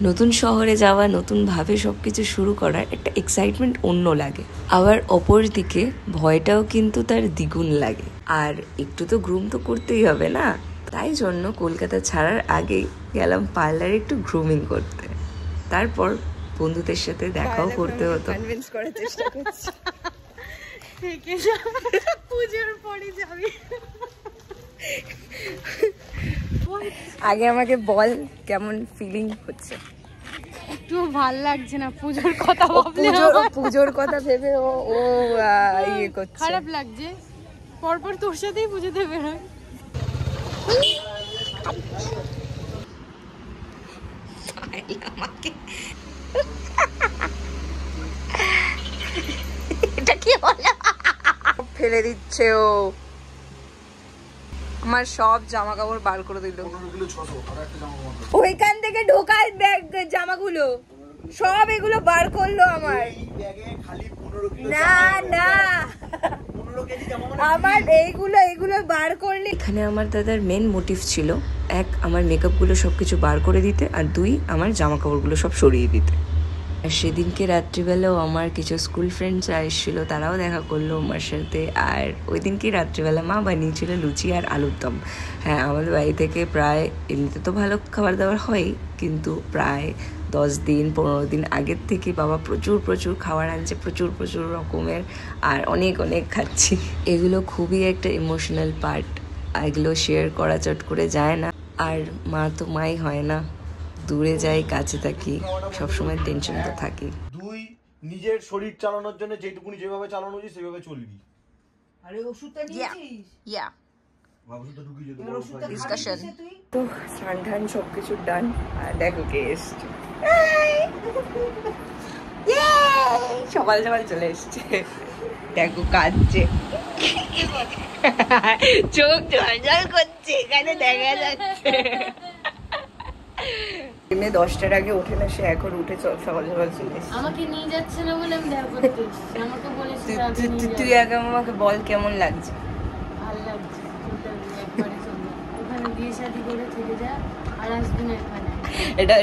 নতুন শহরে যাওয়া, নতুনভাবে সব কিছু শুরু করার একটা এক্সাইটমেন্ট অন্য লাগে। আবার অপর দিকে ভয়টাও কিন্তু তার দ্বিগুণ লাগে। আর একটু তো গ্রুম তো করতেই হবে না, তাই জন্য কলকাতা ছাড়ার আগেই গেলাম পার্লারে একটু গ্রুমিং করতে। তারপর বন্ধুদের সাথে দেখাও করতে হতো। কনভিন্স করার চেষ্টা করছি থেকে যা, পূজোর পরে যাবি। আগে আমাকে বল কেমন ফিলিং হচ্ছে? একটু ভাল লাগছে না পুজোর কথা ভাবলে। পুজোর কথা ভেবে ও ইয়ে করছে, খারাপ লাগছে। পরপর তোর সাথেই পুজোতে বেরোয়। এটা কি হলো? ফেলে দিচ্ছে ও, আমার সব জামা কাপড় বার করে দিল। ওইখান থেকে ঢোকার ব্যাগ জামাগুলো সব এগুলো বার করলো আমার। না না, আমার এইগুলো বার করলে। এখানে আমার দাদার মেন মোটিভ ছিল, এক আমার মেকআপগুলো সবকিছু বার করে দিতে, আর দুই আমার জামা কাপড়গুলো সব সরিয়ে দিতে। আর সেদিনকে রাত্রিবেলাও আমার কিছু স্কুল ফ্রেন্ডসরা এসেছিল, তারাও দেখা করলো আমার সাথে। আর ওই দিনকে রাত্রিবেলা মা বানিয়েছিল লুচি আর আলুর দম। হ্যাঁ, আমাদের বাড়ি থেকে প্রায় এমনিতে তো ভালো খাবার দাবার হয়, কিন্তু প্রায় 10 দিন 15 দিন আগের থেকে বাবা প্রচুর খাবার আনছে, প্রচুর রকমের, আর অনেক খাচ্ছি। এগুলো খুবই একটা ইমোশনাল পার্ট, এগুলো শেয়ার করা চট করে যায় না। আর মা তো মাই হয় না, দূরে যাই কাছে থাকি, সবসময় টেনশন তো থাকি। দুই, নিজের শরীর চালানোর জন্য যেটুকুনি যেভাবে চালানো উচিত সেভাবে চলবি। আরে ওষুধটা নিয়েছিস? ইয়া ওষুধটা ঢুকিয়ে যেতে ডিসকাশন। তো স্নান সবকিছু ডান, আর দেখো কে এসছে। সকাল চলে এসছে, দেখো কাঁদছে, চোখ জল করছে, এখানে দেখা যাচ্ছে। 10টার আগে ওঠে না সে, এখন উঠে সকাল চলে এসছে। আমাকে নিয়ে যাচ্ছে না বলে আমি দেখা করতে এসেছি। আমাকে বলেছিস তুই আগে আমাকে বল কেমন লাগছে? ভালো লাগছে, একবারে চলবে ওখানে বিয়ে শাদী করে থেকে যা, আর আসবি না এখানে।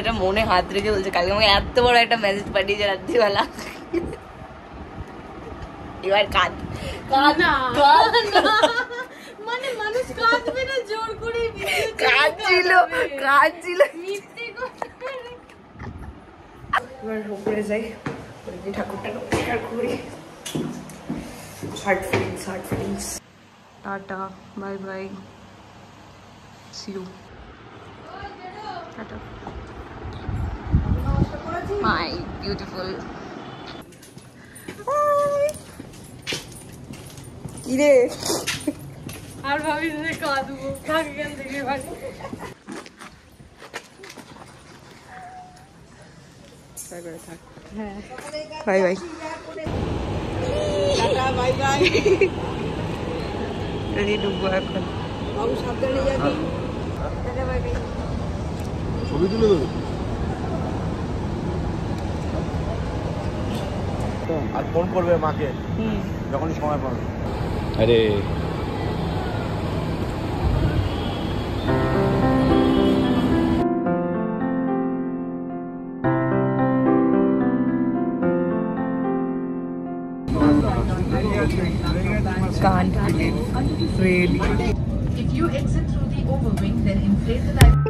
এটা মনে হাত রেখে বলছে, কালকে আমাকে এত বড় একটা মেসেজ পাঠিয়েছে রাত্রিবেলা। এবার কাঁদ না, মানে মানুষ কাঁদবে না জোর করে, কাঁদছিল। মিথ্যে কথা। এবার উপরে যাই, ঠাকুরটা নমস্কার করি। Heart feelings. Tata, bye bye, see you, tata my beautiful. কিরে আর ভাবিস যে কাঁদবো, থাক এখান থেকে ভাই। হ্যাঁ, বাই বাই, ডুববো এখন। ছবি তুলে দেবে আর ফোন করবে মাকে যখনই সময় পাবে। আরে can't believe, really. If you exit through the overwing, then inflate the light.